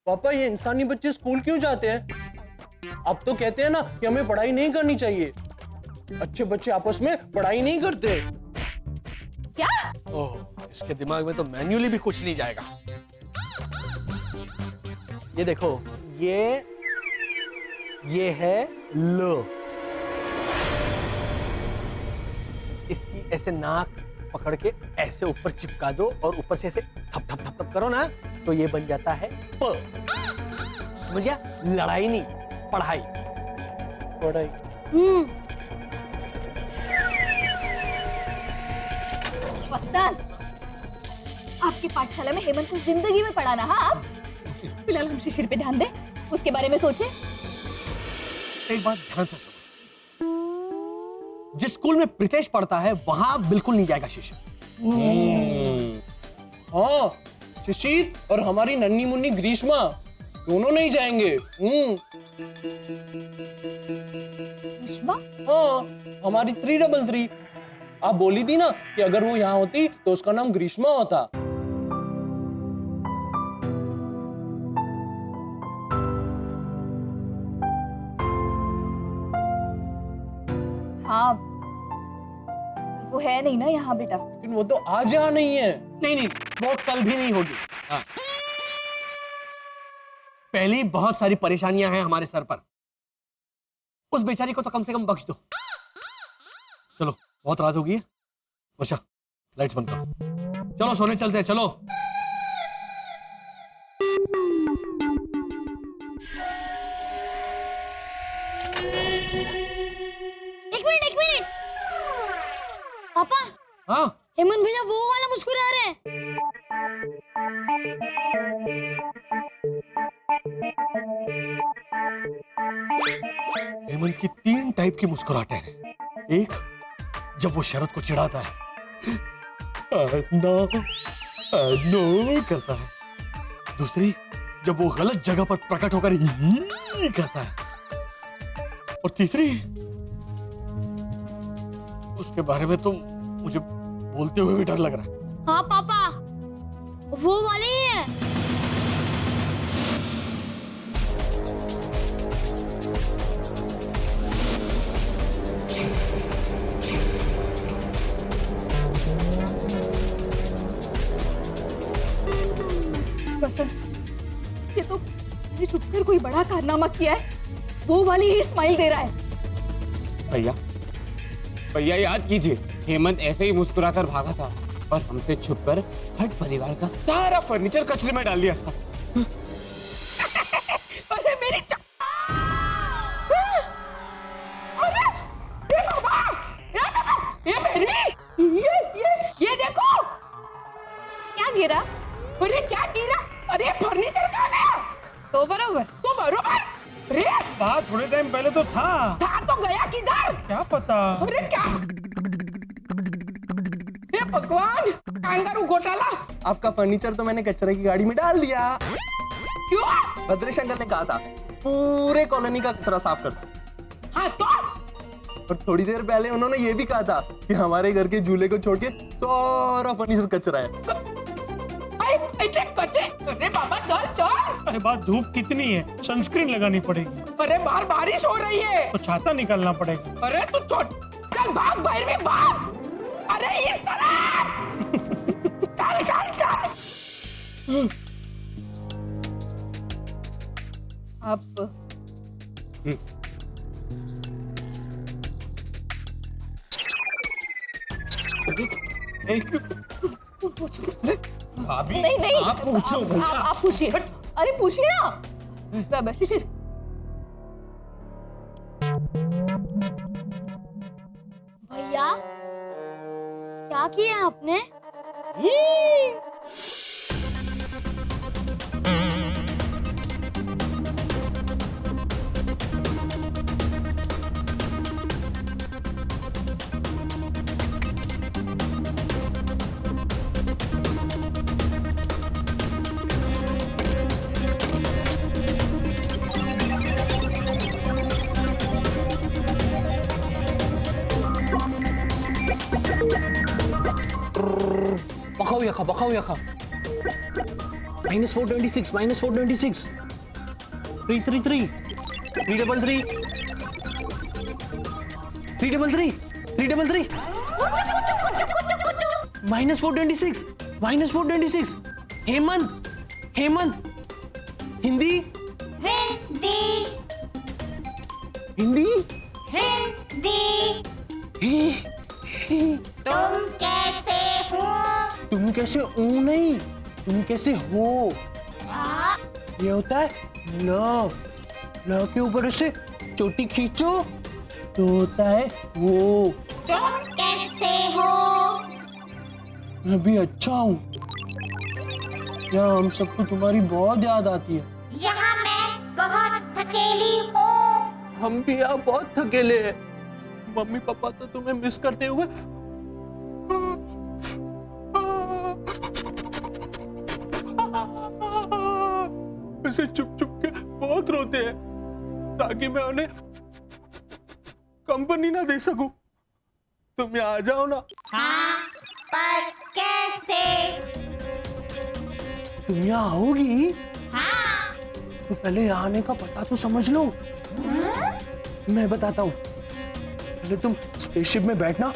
पापा ये इंसानी बच्चे स्कूल क्यों जाते हैं? अब तो कहते हैं ना कि हमें पढ़ाई नहीं करनी चाहिए। अच्छे बच्चे आपस में पढ़ाई नहीं करते। क्या? ओह, इसके दिमाग में तो मैन्युअली भी कुछ नहीं जाएगा। ये देखो, ये है ल। इसकी ऐसे नाक पकड़ के ऐसे ऊपर चिपका दो और ऊपर से ऐसे थप थप थप थप करो ना, तो ये बन जाता है प। समझ गया? लड़ाई नहीं, पढ़ाई। पढ़ाई। मस्तान, आपकी पाठशाला में हेमंत को जिंदगी में पढ़ाना। हाँ, आप फिलहाल हम शिशिर पे ध्यान दें, उसके बारे में सोचें। एक बात ध्यान से सुनो, जिस स्कूल में प्रीतेश पढ़ता है वहां बिल्कुल नहीं जाएगा शिशिर। हाँ, शिशिर और हमारी नन्ही मुन्नी ग्रीष्मा दोनों नहीं जाएंगे। ग्रीष्मा? हाँ, हमारी 333। आप बोली थी ना कि अगर वो यहाँ होती तो उसका नाम ग्रीष्मा होता। हाँ, वो है नहीं ना यहाँ बेटा। लेकिन वो तो आज यहाँ नहीं है। नहीं, वो कल भी नहीं होगी। हाँ। पहली बहुत सारी परेशानियां हैं हमारे सर पर, उस बेचारी को तो कम से कम बख्श दो। चलो, बहुत रात हो गई है। वर्षा, लाइट्स बंद करो। चलो सोने चलते हैं, चलो। एक मिनट पापा, हाँ, हेमंत भैया वो वाला मुस्कुरा रहे हैं। हेमंत की 3 टाइप की मुस्कुराहटें हैं। एक, जब वो शरद को चिढ़ाता है, नो करता है। दूसरी, जब वो गलत जगह पर प्रकट होकर ही करता है। और तीसरी, उसके बारे में तो मुझे बोलते हुए भी डर लग रहा है। हाँ पापा, वो वाले ही है। बसंत, ये तो ये छुपकर कोई बड़ा कारनामा किया है। वो वाली ही स्माइल दे रहा है। भैया याद कीजिए, हेमंत ऐसे ही मुस्कुराकर भागा था और हमसे छुपकर हर परिवार का सारा फर्नीचर कचरे में डाल दिया था। अरे मेरी अरे बाबा, ये मेरी, ये देखो। क्या गिरा? अरे क्या गिरा? अरे फर्नीचर कहाँ गया? तो बरोबर। अरे बात थोड़े टाइम पहले तो था तो गया किधर? क्या पता। अरे क्या? हे भगवान, कांगारू घोटाला। आपका फर्नीचर तो मैंने कचरे की गाड़ी में डाल दिया। क्यों? भद्रेश अंकल ने कहा था पूरे कॉलोनी का कचरा साफ कर दो। हाँ तो और थोड़ी देर पहले उन्होंने ये भी कहा था कि हमारे घर के झूले को छोड़ के सारा फर्नीचर कचरा है। इतने कच्चे। अरे बाबा चल चल। अरे बात धूप कितनी है, सनस्क्रीन लगानी पड़ेगी। अरे बाहर बारिश हो रही है। तो छाता निकालना पड़ेगा। अरे तू छोड़, चल भाग भैरवी भाग। अरे इस तरह चल चल चल। अब भाभी, नहीं, आप पूछो भैया। आप पूछिए। अरे पूछिए ना। शिशिर, भैया क्या किया आपने? बखाओ यखा। -426, -426. 333, 333, 333, 333. -426, -426. हेमंत, हेमंत. हिंदी, हिंदी, हिंदी. तुम कैसे नहीं, तुम कैसे हो? ये होता है ल के ऊपर ऐसे चोटी खींचो तो होता है वो. तुम कैसे हो? मैं भी अच्छा हूँ. क्या हम सबको तुम्हारी बहुत याद आती है? यहाँ मैं बहुत थकेली हूँ. हम भी यहाँ बहुत थकेले हैं. मम्मी पापा तो तुम्हें मिस करते हुए ऐसे चुप चुप के बहुत रोते हैं ताकि मैं उन्हें कंपनी ना दे सकूं. तुम यहाँ आ जाओ ना. हाँ, पर कैसे? तुम यहाँ आओगी हाँ. तो पहले यहाँ आने का पता तो समझ लो. मैं बताता हूँ. पहले तुम स्पेसशिप में बैठना.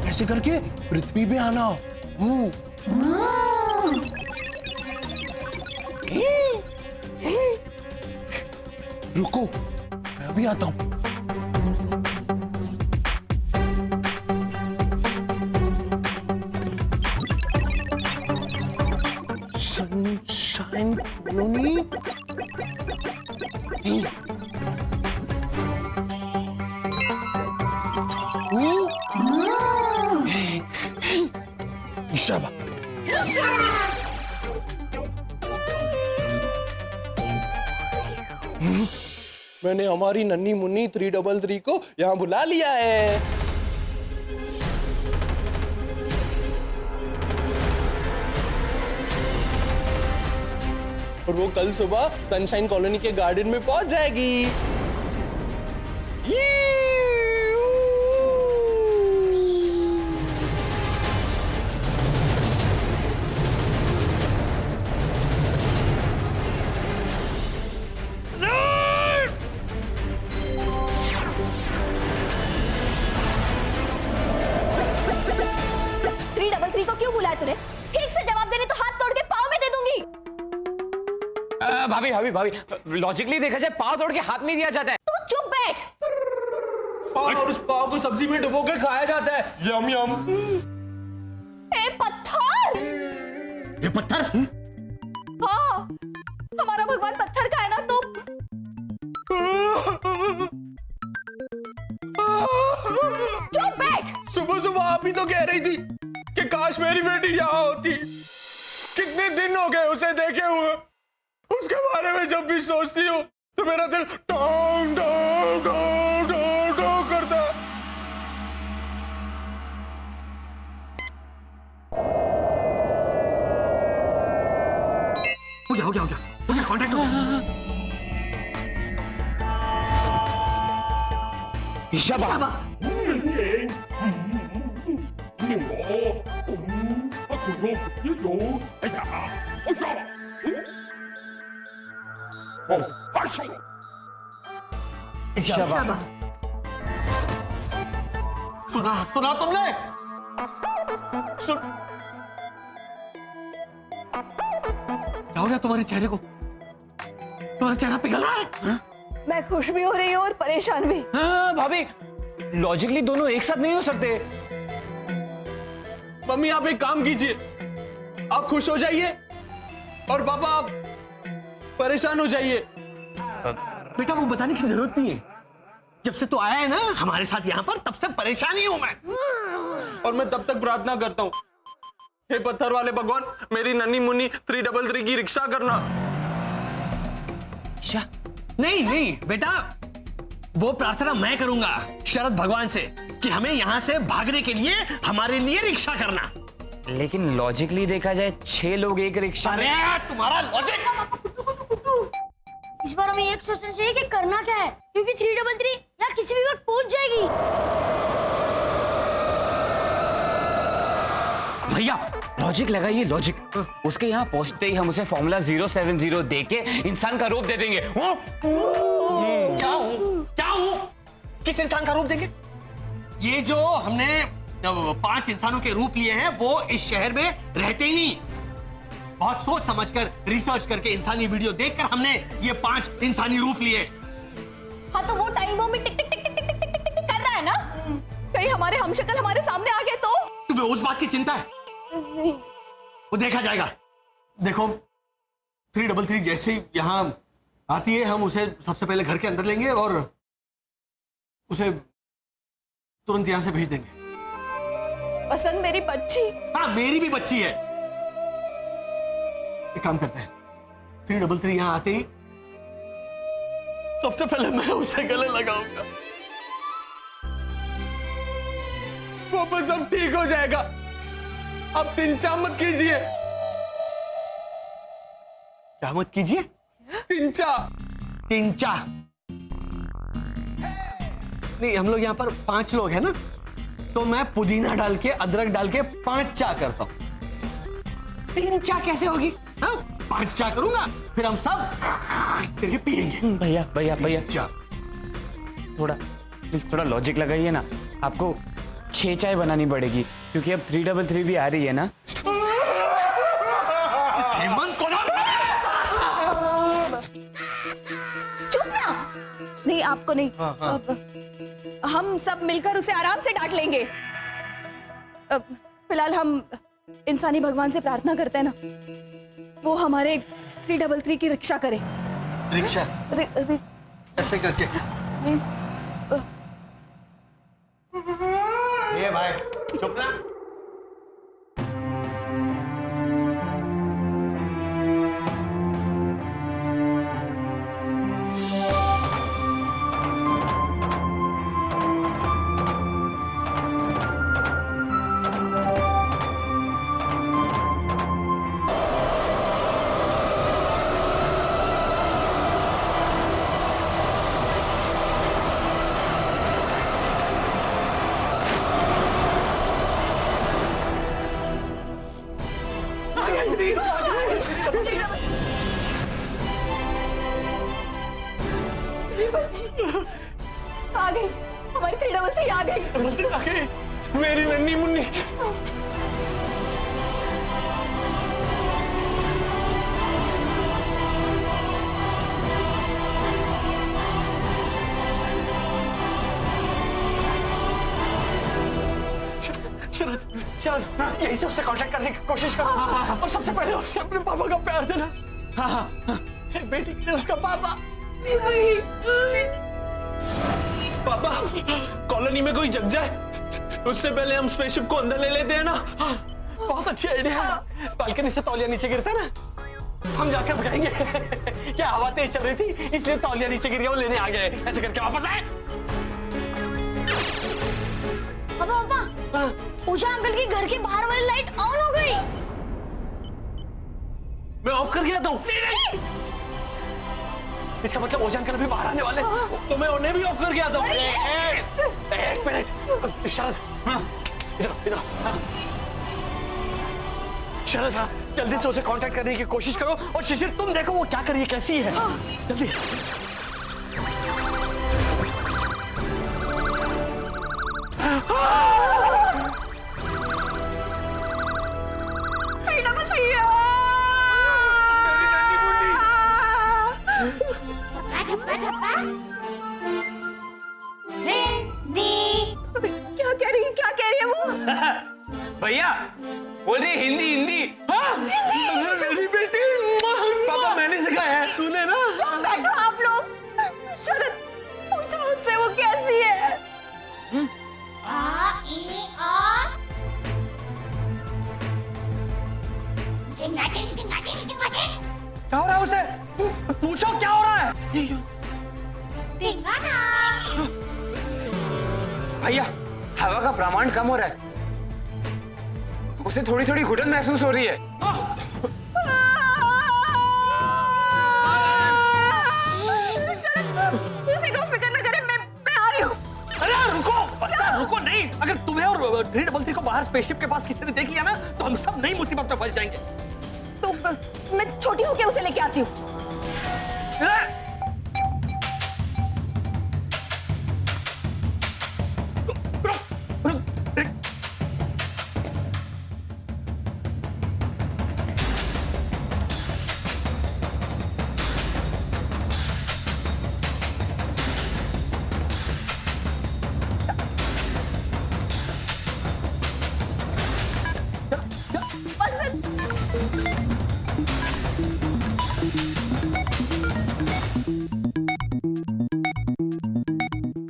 ऐसे करके पृथ्वी पे आना. रुको, मैं अभी आता हूँ. Sunshine colony. शाबाश. मैंने हमारी नन्ही मुन्नी 333 को यहाँ बुला लिया है. और वो कल सुबह सनशाइन कॉलोनी के गार्डन में पहुंच जाएगी. को क्यों बुलाया तूने? ठीक से जवाब देने तो हाथ तोड़ के पाँव में दे दूंगी. भाभी भाभी भाभी, लॉजिकली देखा जाए पाव तोड़ के हाथ में दिया जाता है. तू चुप बैठ. और उस पाव को सब्जी में डुबो के खाया जाता है. यम यम. ए पत्थर. ये पत्थर? हाँ, हमारा भगवान पत्थर का है ना. तो चुप बैठ. सुबह सुबह आप ही तो कह रही थी कि काश मेरी बेटी यहाँ होती. कितने दिन हो गए उसे देखे हुए. उसके बारे में जब भी सोचती हूँ तो मेरा दिल टोंग टोंग टोंग टोंग टोंग करता है. हो गया कांटेक्ट हो गया. शाबाश. सुना तुमने? सुन. क्या हो गया तुम्हारे चेहरे को? तुम्हारा चेहरा पिघल रहा है. मैं खुश भी हो रही हूँ और परेशान भी. हाँ भाभी, लॉजिकली दोनों एक साथ नहीं हो सकते. मम्मी आप एक काम कीजिए. आप खुश हो जाइए और पापा आप परेशान हो जाइए. बेटा वो बताने की जरूरत नहीं है. जब से तू आया है ना हमारे साथ यहाँ पर, तब से परेशान ही हूं मैं. और मैं तब तक प्रार्थना करता हूँ, हे पत्थर वाले भगवान, मेरी नन्ही मुन्नी 333 की रिक्शा करना. नहीं बेटा, वो प्रार्थना मैं करूंगा शरद भगवान से कि हमें यहाँ से भागने के लिए हमारे लिए रिक्शा करना. लेकिन लॉजिकली देखा जाए 6 लोग एक रिक्शा. अरे तुम्हारा लॉजिक. इस बार हमें एक सोचना चाहिए कि करना क्या है, क्योंकि 333 यहाँ किसी भी वक्त पहुंच जाएगी. भैया लॉजिक लगाइए लॉजिक। उसके यहाँ पहुंचते ही हम उसे फॉर्मूला 070 दे के इंसान का रूप दे देंगे। क्या हूं? किस इंसान का रूप देंगे? ये जो हमने 5 इंसानों के रूप लिए हैं वो इस शहर में रहते ही नहीं। बहुत सोच समझकर रिसर्च करके इंसानी वीडियो देखकर हमने ये 5 इंसानी रूप लिए। हाँ तो वो टाइम बॉम्ब में टिक टिक टिक टिक टिक टिक टिक टिक कर रहा है ना। कहीं हमारे हमशक्ल हमारे सामने आ गए तो? तुम्हें उस बात की चिंता है? नहीं। वो देखा जाएगा। देखो 333 जैसे ही यहां आती है हम उसे सबसे पहले घर के अंदर लेंगे और उसे तुरंत यहां से भेज देंगे। पसंद मेरी बच्ची। हाँ मेरी भी बच्ची है। एक काम करते हैं 333 यहां आते ही सबसे पहले मैं उसे गले लगाऊंगा। वापस सब ठीक हो जाएगा। अब तिनचा मत कीजिए। क्या मत कीजिए? तिनचा। तिनचा नहीं, हम लोग यहाँ पर 5 लोग हैं ना, तो मैं पुदीना डाल के अदरक डाल के 5 चा करता हूं। 3 चा कैसे होगी? हाँ 5 चा करूंगा फिर हम सब करके पिएंगे। भैया भैया भैया चा थोड़ा प्लीज थोड़ा लॉजिक लगाइए ना। आपको 6 चाय बनानी पड़ेगी क्योंकि अब 333 भी आ रही है ना। हेमंत को ना चुप ना। नहीं आपको नहीं। अब हम सब मिलकर उसे आराम से डांट लेंगे। अब फिलहाल हम इंसानी भगवान से प्रार्थना करते हैं ना वो हमारे 333 की रक्षा करे। रिक्शा ऐसे करके ये भाई चुप ना। आ गई हमारी 333 आ गई। मेरी नन्ही मुन्नी। शरद यही से उससे कांटेक्ट करने की कोशिश करो और सबसे पहले उससे अपने पापा का प्यार देना। हाँ बेटी के लिए उसका पापा। पापा कॉलोनी में कोई जग जाए उससे पहले हम स्पेसशिप को अंदर ले लेते हैं ना। बहुत अच्छी आइडिया है। बालकनी से तौलिया नीचे गिरता है ना, हम जाकर भगाएंगे। क्या हवा तेज चल रही थी इसलिए तौलिया नीचे गिर गया, वो लेने आ गए। ऐसे करके वापस आए। पापा पूजा अंकल के घर के बाहर वाली लाइट ऑन हो गई। मैं ऑफ कर गया था। इसका मतलब ओझा अंकल भी बाहर आने वाले, तो मैं उन्हें भी ऑफ कर गया था। एक मिनट शरद, इधर शरद जल्दी से उसे कांटेक्ट करने की कोशिश करो और शिशिर तुम देखो वो क्या कर रही है, कैसी है। जल्दी क्या कह रही है वो? भैया बोल रही हिंदी हिंदी। मेरी बेटी पापा मैंने सिखाया है। तूने ना। चुप बैठो आप लोग। शरद पूछो उससे वो कैसी है। आ ई और टिंगा टिंग टिंगा टिंग टिंगा टिंग। क्या हो रहा है उसे? पूछो क्या हो रहा है? टिंगा ना। भैया हवा का प्रमाण कम हो रहा है, उसे थोड़ी थोड़ी घुटन महसूस हो रही है। शरद उसे को फिक्र न करे, मैं आ रही हूँ। अरे रुको, रुको नहीं। अगर तुम्हें और अगर 333 को बाहर स्पेसशिप के पास किसी ने देख लिया ना तो हम सब नई मुसीबत में फंस जाएंगे। तो मैं छोटी होके उसे लेके आती हूँ।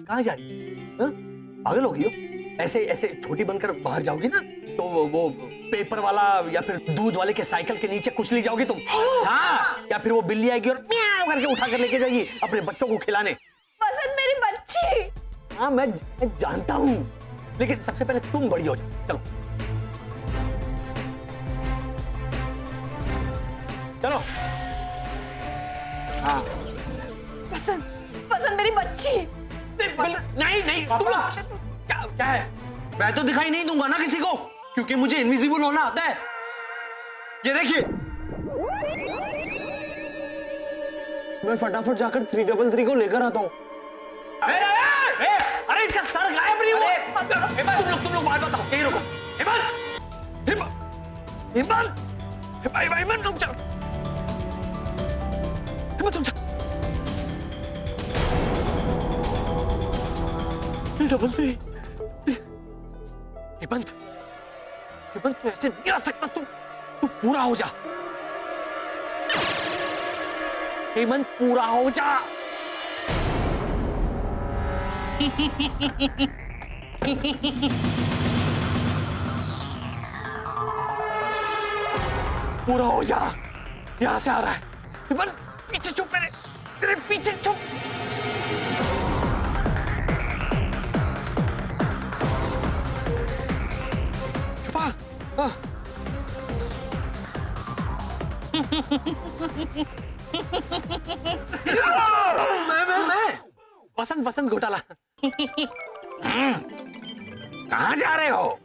कहाँ जा रही हो? हाँ? पागल हो गई हो? ऐसे ऐसे छोटी बनकर बाहर जाओगी ना तो वो पेपर वाला या फिर दूध वाले के साइकिल के नीचे कुचली जाओगी तुम। हाँ, या फिर वो बिल्ली आएगी और म्याऊ करके उठा कर लेके जाएगी अपने बच्चों को खिलाने। वसंत मेरी बच्ची। हाँ मैं जानता हूँ, लेकिन सबसे पहले तुम बड़ी हो जाओ। चलो चलो। हाँ वसंत, वसंत मेरी बच्ची। नहीं नहीं तुम लोग क्या है? मैं तो दिखाई नहीं दूंगा ना किसी को, क्योंकि मुझे इनविजिबल होना आता है। ये देखिए, मैं फटाफट जाकर 333 को लेकर आता हूँ। अरे इसका सर गायब नहीं हुआ। तुम लोग बात बताओ, यही रुको। हेमंत रुक जाओ। हेमंत रुक जाओ। 333 हेमंत ऐसे नहीं आ सकता। तू पूरा हो जा हेमंत, पूरा हो जा। पूरा हो जा। यहां से आ रहा है हेमंत, पीछे छुप। मेरे पीछे छुप। मैं वसंत घोटाला। कहां जा रहे हो?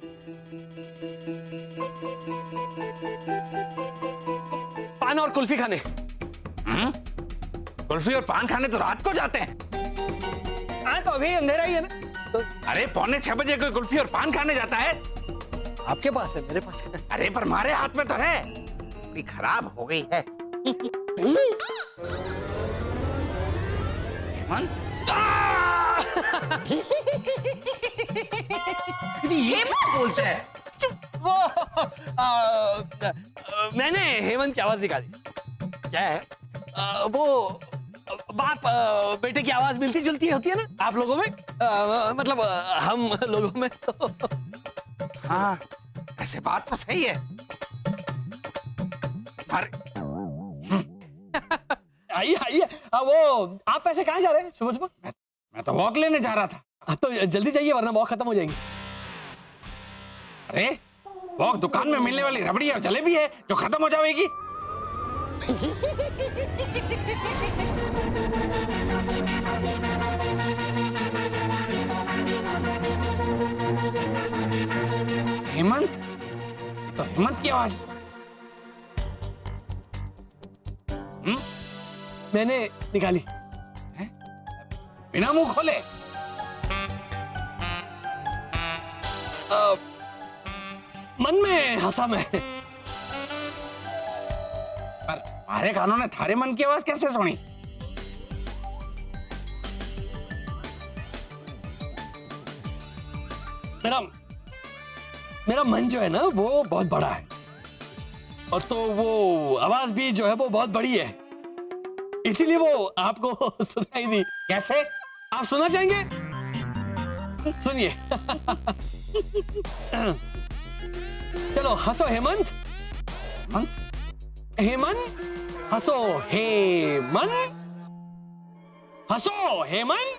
पान और कुल्फी खाने। कुल्फी और पान खाने तो रात को जाते हैं। हाँ तो अभी अंधेरा ही है ना। तो अरे 5:45 कोई कुल्फी और पान खाने जाता है? आपके पास है, मेरे पास है। अरे पर हमारे हाथ में तो है। थोड़ी खराब हो गई है। हेमंत, ये बोलते हैं। वो मैंने हेमंत की आवाज निकाली। क्या है? वो बाप बेटे की आवाज मिलती जुलती होती है ना आप लोगों में, मतलब हम लोगों में तो। हाँ ऐसे बात तो सही है। अरे आइए आइए। वो आप ऐसे कहाँ जा रहे हैं सुबह सुबह? मैं तो वॉक लेने जा रहा था। तो जल्दी जाइए वरना वॉक खत्म हो जाएगी। अरे वॉक दुकान में मिलने वाली रबड़ी और जलेबी है जो खत्म हो जाएगी। हेमंत, तो हेमंत की आवाज। मैंने निकाली। बिना मुंह खोले? मन में हंसा मैं। पर हमारे कानों ने थारे मन की आवाज कैसे सुनी? मेरा मन जो है ना वो बहुत बड़ा है, और तो वो आवाज भी जो है वो बहुत बड़ी है, इसीलिए वो आपको सुनाई दी। कैसे? आप सुनना चाहेंगे? सुनिए। चलो हंसो हेमंत। हेमंत हंसो। हेमंत हंसो। हेमंत